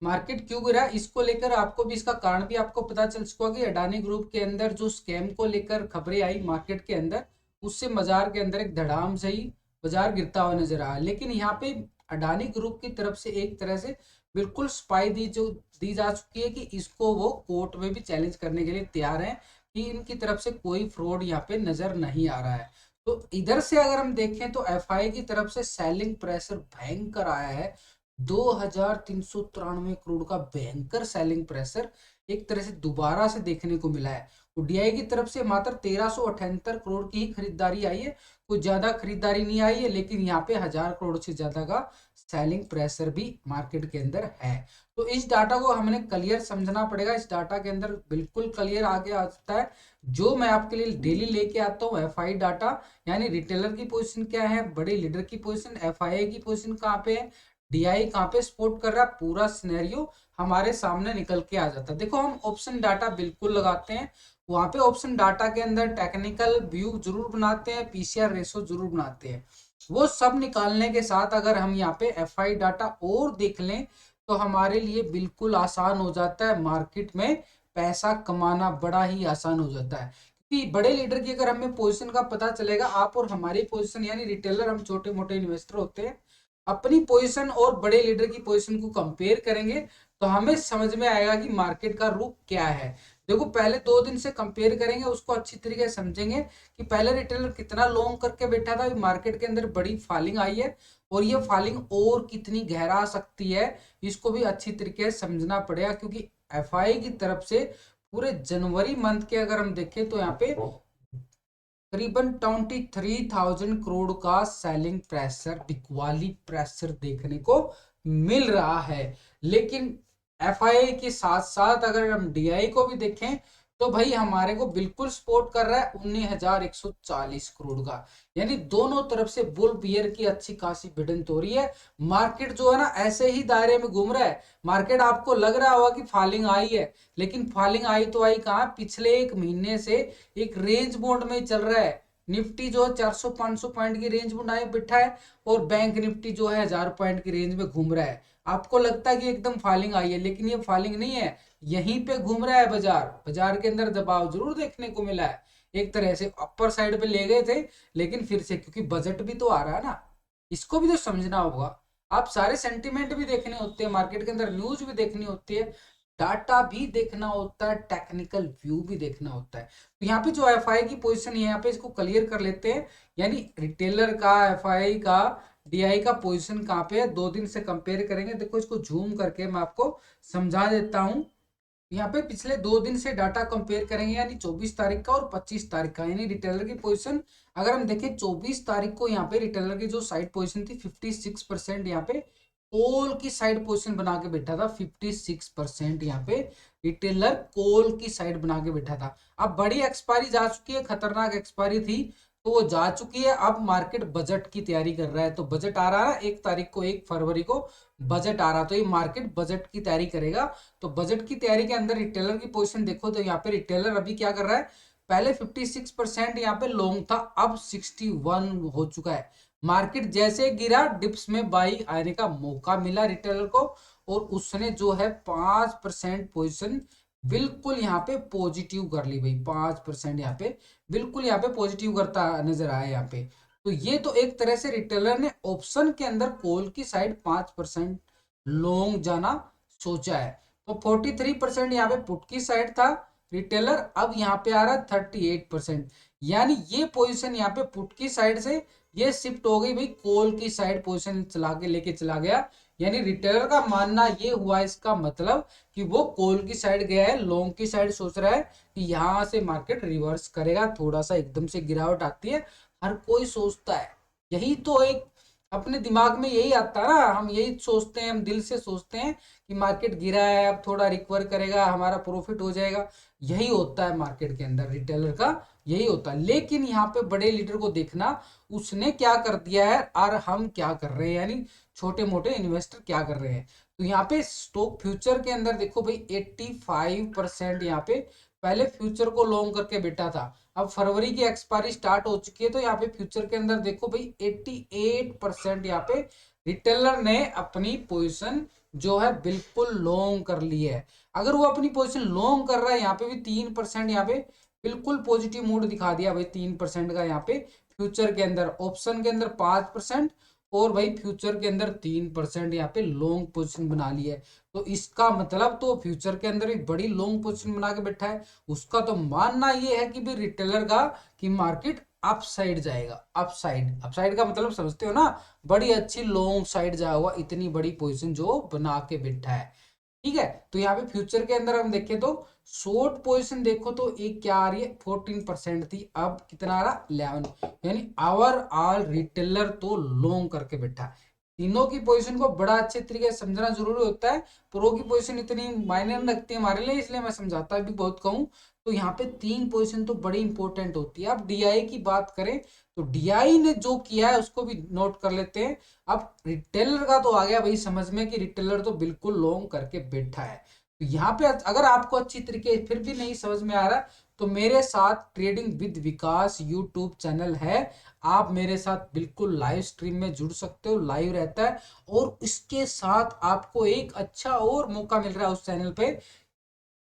Market क्यों गिरा इसको लेकर आपको भी इसका कारण भी आपको पता चल चुका कि अडानी ग्रुप के अंदर जो स्कैम को लेकर खबरें आई मार्केट के अंदर, उससे बाजार के अंदर एक धड़ाम से ही बाजार गिरता हुआ नजर आया। लेकिन यहाँ पे अडानी ग्रुप की तरफ से एक तरह से बिल्कुल स्पाई दी जा चुकी है कि इसको वो कोर्ट में भी चैलेंज करने के लिए तैयार है कि इनकी तरफ से कोई फ्रॉड यहाँ पे नजर नहीं आ रहा है। तो इधर से अगर हम देखें तो एफआई की तरफ से सेलिंग प्रेशर भयंकर आया है। 2393 करोड़ का भयंकर सेलिंग प्रेशर एक तरह से दोबारा से देखने को मिला है। डीआई की तरफ से मात्र 1378 करोड़ की ही खरीदारी आई है, कुछ ज्यादा खरीदारी नहीं आई है, लेकिन यहाँ पे 1000 करोड़ से ज्यादा का सेलिंग प्रेशर भी मार्केट के अंदर है। तो इस डाटा को हमने क्लियर समझना पड़ेगा। इस डाटा के अंदर बिल्कुल क्लियर आगे आ सकता है जो मैं आपके लिए डेली लेके आता हूँ। एफआई डाटा यानी रिटेलर की पोजीशन क्या है, बड़े लीडर की पोजीशन, एफआई की पोजीशन कहाँ पे है, डीआई कहाँ पे सपोर्ट कर रहा है, पूरा सिनेरियो हमारे सामने निकल के आ जाता है। देखो हम ऑप्शन डाटा बिल्कुल लगाते हैं, वहां पे ऑप्शन डाटा के अंदर टेक्निकल व्यू जरूर बनाते हैं, पीसीआर रेशो जरूर बनाते हैं। वो सब निकालने के साथ अगर हम यहाँ पे एफआई डाटा और देख लें तो हमारे लिए बिल्कुल आसान हो जाता है, मार्केट में पैसा कमाना बड़ा ही आसान हो जाता है। क्योंकि बड़े लीडर की अगर हमें पोजीशन का पता चलेगा, आप और हमारी पोजीशन यानी रिटेलर, हम छोटे मोटे इन्वेस्टर होते हैं, अपनी पोजीशन और बड़े लीडर की पोजीशन को कंपेयर करेंगे तो हमें समझ में आएगा कि मार्केट का रुख क्या है। देखो पहले 2 दिन से कंपेयर करेंगे, उसको अच्छी तरीके से समझेंगे कि पहले रिटेलर कितना लॉन्ग करके बैठा था, मार्केट के अंदर बड़ी फॉलिंग आई है और ये फॉलिंग और कितनी गहरा आ सकती है, इसको भी अच्छी तरीके से समझना पड़ेगा। क्योंकि एफआई की तरफ से पूरे जनवरी मंथ के अगर हम देखें तो यहाँ पे करीबन 23,000 करोड़ का सेलिंग प्रेशर, बिकवाली प्रेशर देखने को मिल रहा है। लेकिन एफआई के साथ साथ अगर हम डीआई को भी देखें तो भाई हमारे को बिल्कुल सपोर्ट कर रहा है 19,140 करोड़ का। यानी दोनों तरफ से बुल बियर की अच्छी खासी भिड़ंत हो रही है। मार्केट जो है ना ऐसे ही दायरे में घूम रहा है। मार्केट आपको लग रहा होगा कि फॉलिंग आई है, लेकिन फॉलिंग आई तो आई कहाँ, पिछले एक महीने से एक रेंज बोर्ड में चल रहा है। निफ्टी जो है 400-500 पॉइंट की रेंज में बैठा है और बैंक निफ्टी जो है 1000 पॉइंट की रेंज में घूम रहा है। आपको लगता है कि एकदम फॉलिंग आई है, लेकिन ये फॉलिंग नहीं है, यहीं पे घूम रहा है बाजार। बाजार के अंदर दबाव जरूर देखने को मिला है, एक तरह से अपर साइड पे ले गए थे, लेकिन फिर से क्योंकि बजट भी तो आ रहा है ना, इसको भी तो समझना होगा। आप सारे सेंटिमेंट भी देखने होते हैं, मार्केट के अंदर न्यूज भी देखनी होती है, डाटा भी देखना होता है, टेक्निकल व्यू भी देखना होता है। तो यहाँ पे जो एफआई की पोजीशन है यहाँ पे इसको क्लियर कर लेते हैं। यानी रिटेलर का, एफआई का, डीआई का पोजीशन कहाँ पे है, 2 दिन से कंपेयर करेंगे। देखो इसको जूम करके मैं आपको समझा देता हूँ। यहाँ पे पिछले 2 दिन से डाटा कंपेयर करेंगे, यानी 24 तारीख का और 25 तारीख का, यानी रिटेलर की पोजीशन अगर हम देखें 24 तारीख को यहाँ पे रिटेलर की जो साइड पोजीशन थी 56%, यहाँ पे कोल की साइड पोजीशन बना के बैठा था। 56% यहाँ पे रिटेलर कोल की साइड बना के बैठा था। अब बड़ी एक्सपायरी जा चुकी है, खतरनाक एक्सपायरी थी तो वो जा चुकी है। अब मार्केट बजट की तैयारी कर रहा है, तो बजट आ रहा है 1 तारीख को, 1 फरवरी को बजट आ रहा, तो ये मार्केट बजट की तैयारी करेगा। तो बजट की तैयारी के अंदर रिटेलर की पोजीशन देखो तो यहाँ पे रिटेलर अभी क्या कर रहा है, पहले 56% यहाँ पे लॉन्ग था, अब 61 हो चुका है। मार्केट जैसे गिरा डिप्स में बाई आने का मौका मिला रिटेलर को और उसने जो है 5% पोजीशन बिल्कुल यहाँ पे पॉजिटिव कर ली भाई। 5% यहाँ पे बिल्कुल यहाँ पे पॉजिटिव करता नजर आया यहाँ पे। तो ये तो एक तरह से रिटेलर ने ऑप्शन के अंदर कॉल की साइड 5% लॉन्ग जाना सोचा है। तो 43% यहाँ पे पुट की साइड था रिटेलर, अब यहाँ पे आ रहा है 38%। यानी ये पोजीशन यहाँ पे पुट की साइड से ये शिफ्ट हो गई भाई कॉल की साइड, पोजीशन चला के लेके चला गया। यानी रिटेलर का मानना ये हुआ, इसका मतलब कि वो कॉल की साइड गया है, लॉन्ग की साइड सोच रहा है कि यहाँ से मार्केट रिवर्स करेगा, थोड़ा सा एकदम से गिरावट आती है, हर कोई सोचता है। यही तो एक अपने दिमाग में यही आता है ना, हम यही सोचते हैं, हम दिल से सोचते हैं कि मार्केट गिरा है, अब थोड़ा रिकवर करेगा, हमारा प्रॉफिट हो जाएगा। यही होता है मार्केट के अंदर, रिटेलर का यही होता है। लेकिन यहाँ पे बड़े लीडर को देखना, उसने क्या कर दिया है और हम क्या कर रहे हैं, यानी छोटे मोटे इन्वेस्टर क्या कर रहे हैं। तो यहाँ पे स्टॉक फ्यूचर के अंदर देखो भाई 85% यहाँ पे पहले फ्यूचर को लॉन्ग करके बैठा था। अब फरवरी की एक्सपायरी स्टार्ट हो चुकी है तो यहाँ पे फ्यूचर के अंदर देखो भाई 88% यहाँ पे रिटेलर ने अपनी पोजीशन जो है बिल्कुल लॉन्ग कर ली है। अगर वो अपनी पोजीशन लॉन्ग कर रहा है, यहाँ पे भी 3% यहाँ पे बिल्कुल पॉजिटिव मूड दिखा दिया भाई, 3% का यहाँ पे फ्यूचर के अंदर, ऑप्शन के अंदर 5% और भाई फ्यूचर के अंदर 3% यहाँ पे लॉन्ग पोजीशन बना ली है। तो इसका मतलब तो फ्यूचर के अंदर भी बड़ी लॉन्ग पोजीशन बना के बैठा है। उसका तो मानना ये है कि भाई रिटेलर का कि मार्केट अपसाइड जाएगा। अपसाइड, अपसाइड का मतलब समझते हो ना, बड़ी अच्छी लॉन्ग साइड जाएगा, इतनी बड़ी पोजीशन जो बना के बैठा है। ठीक है, तो यहाँ पे फ्यूचर के अंदर हम देखें तो शॉर्ट पोजीशन देखो तो एक क्या आ रही है, 14% थी, अब कितना आ रहा 11, यानी आवर ऑल रिटेलर तो लॉन्ग करके बैठा है। तीनों की पोजीशन को बड़ा अच्छे तरीके से समझना जरूरी होता है। प्रो की पोजीशन इतनी मायने नहीं रखती है हमारे लिए, इसलिए मैं समझाता भी बहुत कहूँ। तो यहाँ पे 3 पोजीशन तो बड़ी इंपॉर्टेंट होती है। अब डीआई की बात करें तो डीआई ने जो किया है उसको भी नोट कर लेते हैं। अब रिटेलर का तो आ गया भाई समझ में कि रिटेलर तो बिल्कुल लॉन्ग करके बैठा है। तो यहाँ पे अगर आपको अच्छी तरीके फिर भी नहीं समझ में आ रहा, तो मेरे साथ trading with Vikas YouTube channel है, आप मेरे साथ बिल्कुल लाइव स्ट्रीम में जुड़ सकते हो, लाइव रहता है। और इसके साथ आपको एक अच्छा और मौका मिल रहा है उस चैनल पे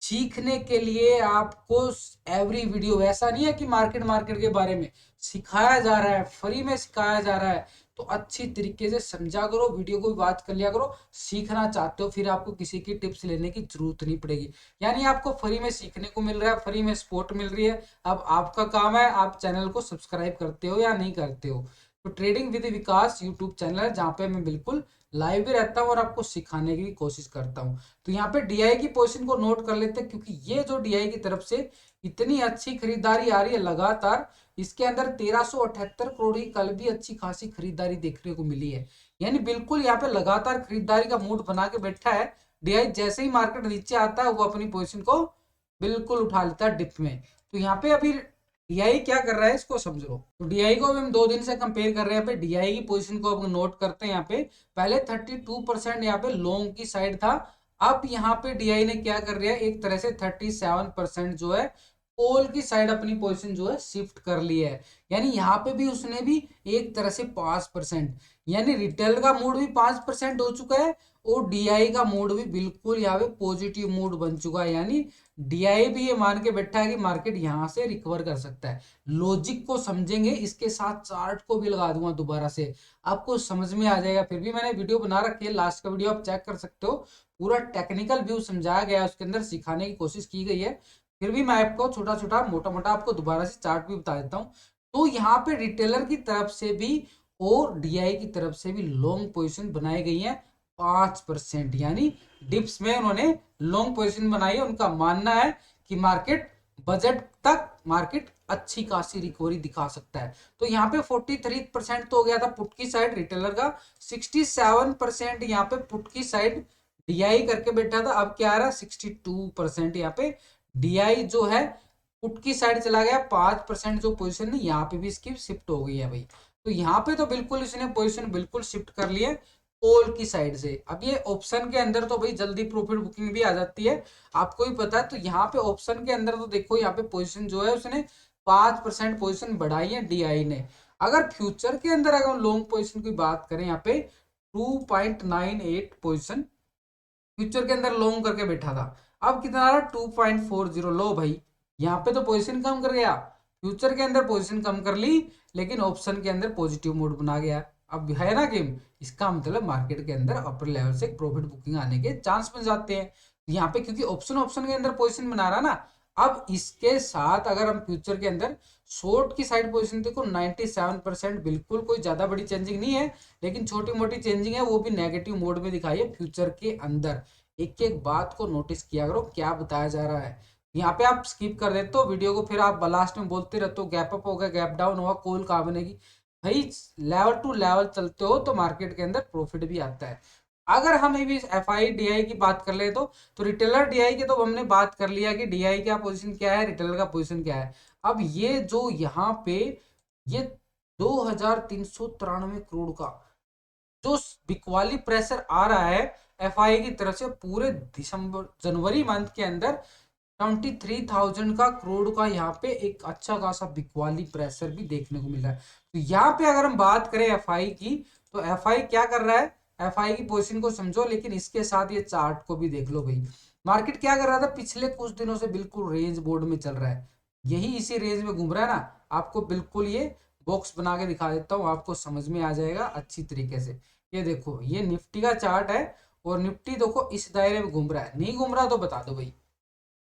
सीखने के लिए। आपको एवरी वीडियो, ऐसा नहीं है कि मार्केट मार्केट के बारे में सिखाया जा रहा है, फ्री में सिखाया जा रहा है। तो अच्छी तरीके से समझा करो, वीडियो को भी बात कर लिया करो। सीखना चाहते हो फिर आपको किसी की टिप्स लेने की जरूरत नहीं पड़ेगी, यानी आपको फ्री में सीखने को मिल रहा है, फ्री में सपोर्ट मिल रही है। अब आपका काम है आप चैनल को सब्सक्राइब करते हो या नहीं करते हो। तो trading with Vikas YouTube channel है जहाँ पे मैं बिल्कुल लाइव भी रहता हूँ और आपको सिखाने की भी कोशिश करता हूँ। तो यहाँ पे डीआई की पोजीशन को नोट कर लेते हैं, क्योंकि ये जो डीआई की तरफ से इतनी अच्छी खरीदारी आ रही है लगातार, इसके अंदर 1378 करोड़ की कल भी अच्छी खासी खरीदारी देखने को मिली है। यानी बिल्कुल यहाँ पे लगातार खरीदारी का मूड बना के बैठा है डीआई। जैसे ही मार्केट नीचे आता है वो अपनी पोजिशन को बिल्कुल उठा लेता है डिप में। तो यहाँ पे अभी डीआई क्या कर रहा है इसको समझो। तो डीआई को अभी हम 2 दिन से कंपेयर कर रहे हैं। पे डीआई की पोजीशन को अब नोट करते हैं। यहाँ पे पहले 32% यहाँ पे लॉन्ग की साइड था, अब यहाँ पे डीआई ने क्या कर रहा है, एक तरह से 37% जो है कॉल की साइड अपनी पोजीशन जो है शिफ्ट कर ली है। यानी यहाँ पे भी उसने भी एक तरह से 5%, यानी रिटेल का मूड भी 5% हो चुका है और डीआई का मूड भी बिल्कुल यहाँ पे पॉजिटिव मूड बन चुका है। यानी डीआई भी ये मान के बैठा है कि मार्केट यहाँ से रिकवर कर सकता है। लॉजिक को समझेंगे, इसके साथ चार्ट को भी लगा दूंगा दोबारा से, आपको समझ में आ जाएगा। फिर भी मैंने वीडियो बना रखी है, लास्ट का वीडियो आप चेक कर सकते हो, पूरा टेक्निकल व्यू समझाया गया है, उसके अंदर सिखाने की कोशिश की गई है। फिर भी मैं आपको छोटा छोटा मोटा मोटा आपको दोबारा से चार्ट भी बता देता हूँ। तो यहाँ पे रिटेलर की तरफ से भी और डीआई की तरफ से भी लॉन्ग पोजिशन बनाई गई है 5%, यानी डिप्स में उन्होंने लॉन्ग पोजीशन बनाई है। उनका मानना है कि मार्केट बजट तक मार्केट अच्छी खासी रिकवरी दिखा सकता है। तो यहाँ पे 43% तो हो गया था पुट की साइड रिटेलर का, 67% यहाँ पे पुट की साइड डीआई करके बैठा था। अब क्या आ रहा है 62% यहाँ पे डीआई जो है पुट की साइड चला गया। 5% जो पोजीशन है यहाँ पे भी इसकी शिफ्ट हो गई है भाई। तो यहाँ पे तो बिल्कुल इसने पोजीशन बिल्कुल शिफ्ट कर लिया है कॉल की साइड से। अब ये ऑप्शन के अंदर तो भाई जल्दी प्रॉफिट बुकिंग भी आ जाती है, आपको भी पता है। तो यहाँ पे ऑप्शन के अंदर तो देखो यहाँ पे पोजीशन जो है उसने 5% पोजीशन बढ़ाई है डीआई ने। अगर फ्यूचर के अंदर अगर लॉन्ग पोजीशन की बात करें, यहाँ पे 2.98 पोजीशन फ्यूचर के अंदर लॉन्ग करके बैठा था, अब कितना आ रहा 2.40। लो भाई यहाँ पे तो पोजीशन कम कर गया, फ्यूचर के अंदर पोजीशन कम कर ली, लेकिन ऑप्शन के अंदर पॉजिटिव मोड बना गया। अब है ना गेम, इसका मतलब मार्केट के अंदर अपर लेवल से प्रॉफिट बुकिंग आने के चांस मिल जाते हैं। यहाँ पे क्योंकि ऑप्शन ऑप्शन के अंदर पोजीशन बना रहा ना, अब इसके साथ अगर हम फ्यूचर के अंदर शॉर्ट की साइड पोजीशन देखो 97%, बिल्कुल कोई ज्यादा बड़ी चेंजिंग नहीं है, लेकिन छोटी मोटी चेंजिंग है, वो भी नेगेटिव मोड में दिखाई है फ्यूचर के अंदर। एक एक बात को नोटिस किया करो क्या बताया जा रहा है। यहाँ पे आप स्किप कर देते हो वीडियो को, फिर आप लास्ट में बोलते रहते हो गैप अप होगा, गैप डाउन होगा, कॉल कहाँ बनेगी। भाई लेवल टू लेवल चलते हो तो मार्केट के अंदर प्रॉफिट भी आता है। अगर हम अभी एफ आई डी आई की बात कर ले तो रिटेलर डीआई की तो हमने बात कर लिया कि डीआई का पोजीशन क्या है, रिटेलर का पोजीशन क्या है। अब ये जो यहाँ पे ये 2393 करोड़ का जो बिकवाली प्रेशर आ रहा है एफआई की तरफ से पूरे दिसंबर जनवरी मंथ के अंदर 23,000 का करोड़ का यहाँ पे एक अच्छा खासा बिकवाली प्रेशर भी देखने को मिल रहा है। तो यहाँ पे अगर हम बात करें एफआई की, तो एफआई क्या कर रहा है, एफआई की पोजीशन को समझो, लेकिन इसके साथ ये चार्ट को भी देख लो भाई। मार्केट क्या कर रहा था पिछले कुछ दिनों से, बिल्कुल रेंज बोर्ड में चल रहा है, यही इसी रेंज में घूम रहा है ना। आपको बिल्कुल ये बॉक्स बना के दिखा देता हूँ, आपको समझ में आ जाएगा अच्छी तरीके से। ये देखो, ये निफ्टी का चार्ट है, और निफ्टी देखो इस दायरे में घूम रहा है। नहीं घूम रहा तो बता दो भाई।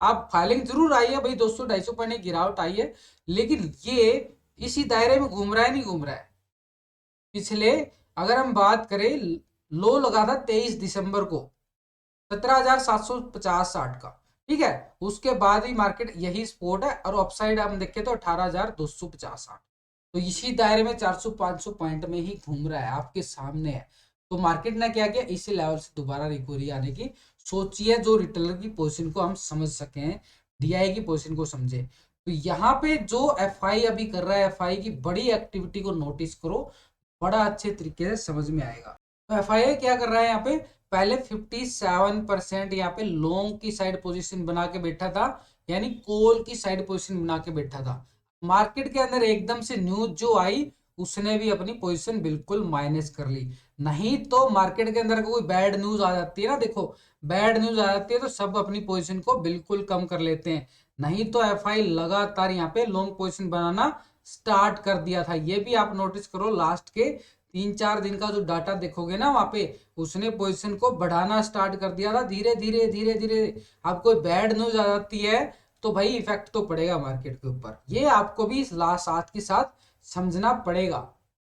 आप फाइलिंग जरूर आई है भाई, 200-250 पॉइंट की गिरावट आई है, लेकिन ये इसी दायरे में घूम रहा है, नहीं घूम रहा है। पिछले अगर हम बात करें, लो लगा था 23 दिसंबर को 17,750-60 का, ठीक है। उसके बाद ही मार्केट यही सपोर्ट है, और अपसाइड हम देखें तो 18,250-60। तो इसी दायरे में 400-500 पॉइंट में ही घूम रहा है, आपके सामने है। तो मार्केट ने क्या किया, इसी लेवल से दोबारा रिकवरी आने की सोचिए, जो रिटेलर की पोजीशन को हम समझ सके, डीआई की पोजीशन को समझे। तो यहाँ पे जो एफआई अभी कर रहा है, एफआई की बड़ी एक्टिविटी को नोटिस करो, बड़ा अच्छे तरीके से समझ में आएगा। तो एफआई क्या कर रहा है यहाँ पे, पहले 57% यहाँ पे लॉन्ग की साइड पोजीशन बना के बैठा था, यानी कॉल की साइड पोजीशन बना के बैठा था। मार्केट के अंदर एकदम से न्यूज जो आई, उसने भी अपनी पोजीशन बिल्कुल माइनस कर ली। नहीं तो मार्केट के अंदर कोई बैड न्यूज आ जाती है ना, देखो बैड न्यूज आ जाती है तो सब अपनी पोजीशन को बिल्कुल कम कर लेते हैं। नहीं तो एफआई लगातार यहाँ पे लॉन्ग पोजीशन बनाना स्टार्ट कर दिया था। ये भी आप नोटिस करो, लास्ट के 3-4 दिन का जो डाटा देखोगे ना, वहां पे उसने पोजीशन को बढ़ाना स्टार्ट कर दिया था, धीरे धीरे धीरे धीरे। अब कोई बैड न्यूज आ जाती है तो भाई इफेक्ट तो पड़ेगा मार्केट के ऊपर, ये आपको भी साथ के साथ समझना पड़ेगा।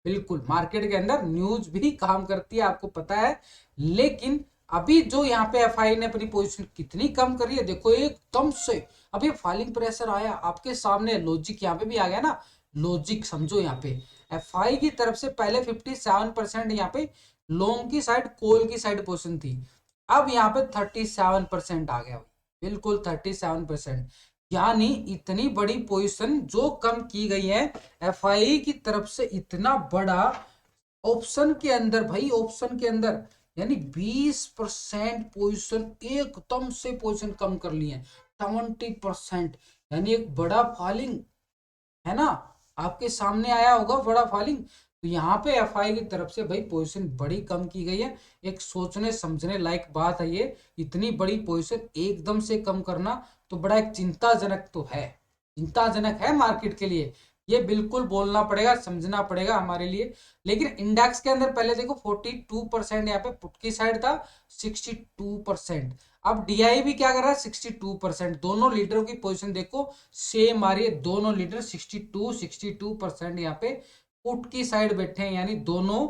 बिल्कुल मार्केट के अंदर न्यूज भी काम करती है, आपको पता है। लेकिन अभी जो यहाँ पे एफआई ने अपनी पोजीशन कितनी कम करी है, देखो एकदम से अभी फॉलिंग प्रेशर आया आपके सामने, लॉजिक यहाँ पे भी आ गया ना। लॉजिक समझो, यहाँ पे एफआई की तरफ से पहले 57% यहाँ पे लॉन्ग की साइड, कॉल की साइड पोजीशन थी। अब यहाँ पे 37% आ गया, बिल्कुल 37%। यानी इतनी बड़ी पोजीशन जो कम की गई है एफआई की तरफ से, इतना बड़ा ऑप्शन के अंदर भाई, ऑप्शन के अंदर यानी 20% पोजीशन एकदम से पोजीशन कम कर ली है, 20%। यानी एक बड़ा फॉलिंग है ना, आपके सामने आया होगा बड़ा फॉलिंग। तो यहाँ पे एफआई की तरफ से भाई पोजीशन बड़ी कम की गई है। एक सोचने समझने लायक बात है ये, इतनी बड़ी पोजीशन एकदम से कम करना तो बड़ा एक चिंताजनक तो है, चिंताजनक है मार्केट के लिए। ये बिल्कुल बोलना पड़ेगा, समझना पड़ेगा हमारे लिए। लेकिन इंडेक्स के अंदर पहले देखो 42% यहाँ पे पुट की साइड था, 62%। अब डीआई भी क्या कर रहा है, 62%। दोनों लीडरों की पोजीशन देखो सेम आ रही है, दोनों लीडर 62% यहाँ पे पुट की साइड बैठे हैं। यानी दोनों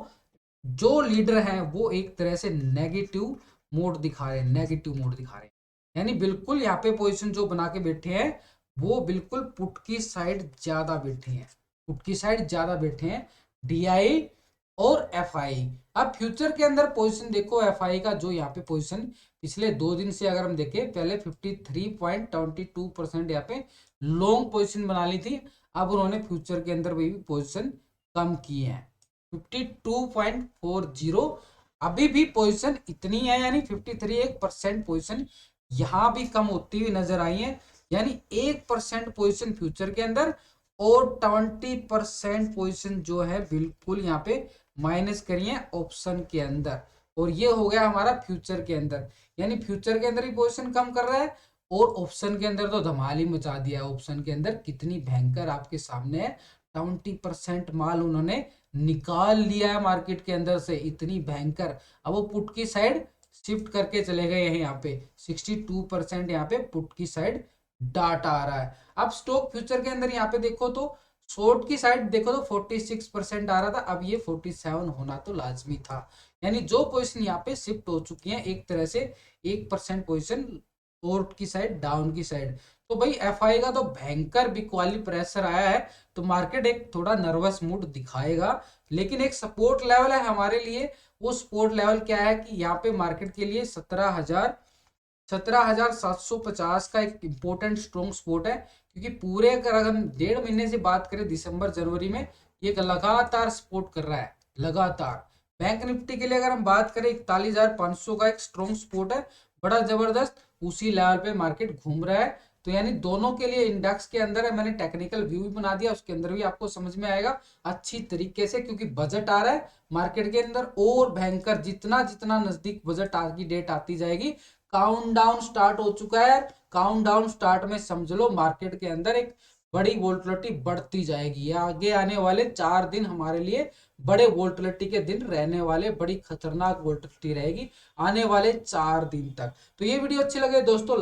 जो लीडर हैं वो एक तरह से नेगेटिव मोड दिखा रहे हैं, नेगेटिव मोड दिखा रहे हैं। यानी बिल्कुल यहाँ पे पोजीशन जो बना के बैठे हैं वो बिल्कुल पुट की साइड ज्यादा बैठे हैं, पुट की साइड ज्यादा बैठे हैं डीआई और एफआई। अब फ्यूचर के अंदर पोजीशन देखो एफआई का, जो यहाँ पे पोजीशन पिछले 2 दिन से अगर हम देखें, पहले 53.22% यहाँ पे लॉन्ग पोजीशन बना ली थी। अब उन्होंने फ्यूचर के अंदर भी पोजीशन कम की है, 52.40। अभी भी पोजीशन इतनी है, यानी 53% पोजीशन यहाँ भी कम होती हुई नजर आई है। यानी 1% पोजीशन फ्यूचर के अंदर और 20% पोजीशन जो है बिल्कुल यहाँ पे माइनस करिए ऑप्शन के अंदर। और ये हो गया हमारा फ्यूचर के अंदर, यानी फ्यूचर के अंदर ही पोजीशन कम कर रहा है, और ऑप्शन के अंदर तो धमाल ही मचा दिया। ऑप्शन के अंदर कितनी भयंकर आपके सामने है, 20% माल उन्होंने निकाल लिया है मार्केट के अंदर से, इतनी भयंकर। अब वो पुट की साइड शिफ्ट करके चले गए हैं, यहाँ पे 62% यहाँ पे पुट की साइड डाटा आ रहा है। अब स्टॉक फ्यूचर के अंदर यहाँ पे देखो तो शॉर्ट की साइड देखो तो 46% आ रहा था, अब ये 47 होना तो लाजमी था। यानी जो पोजीशन यहाँ पे शिफ्ट हो चुकी है एक तरह से, 1% पोजीशन शॉर्ट की साइड, डाउन की साइड। तो भाई एफआई का तो भयंकर बिकवाली प्रेशर आया है, तो मार्केट एक थोड़ा नर्वस मूड दिखाएगा। लेकिन एक सपोर्ट लेवल है हमारे लिए, वो सपोर्ट लेवल क्या है कि यहाँ पे मार्केट के लिए 17,750 का एक इंपॉर्टेंट स्ट्रॉन्ग सपोर्ट है। क्योंकि पूरे अगर हम 1.5 महीने से बात करें, दिसंबर जनवरी में ये लगातार सपोर्ट कर रहा है, लगातार। बैंक निफ्टी के लिए अगर हम बात करें, 41,500 का एक स्ट्रॉन्ग सपोर्ट है, बड़ा जबरदस्त। उसी लेवल पे मार्केट घूम रहा है, तो यानी दोनों के लिए इंडेक्स के अंदर है, मैंने टेक्निकल व्यू भी बना दिया, उसके अंदर भी आपको समझ में आएगा अच्छी तरीके से, क्योंकि बजट आ रहा है मार्केट के अंदर और भयंकर, जितना जितना नजदीक बजट की डेट आती जाएगी, काउंटडाउन स्टार्ट हो चुका है। काउंटडाउन स्टार्ट में समझ लो मार्केट के अंदर एक बड़ी वोल्टिलिटी बढ़ती जाएगी। ये आगे आने वाले 4 दिन हमारे लिए बड़े वोल्टिलिटी के दिन रहने वाले, बड़ी खतरनाक वोल्टिलिटी रहेगी आने वाले 4 दिन तक। तो ये वीडियो अच्छी लगे दोस्तों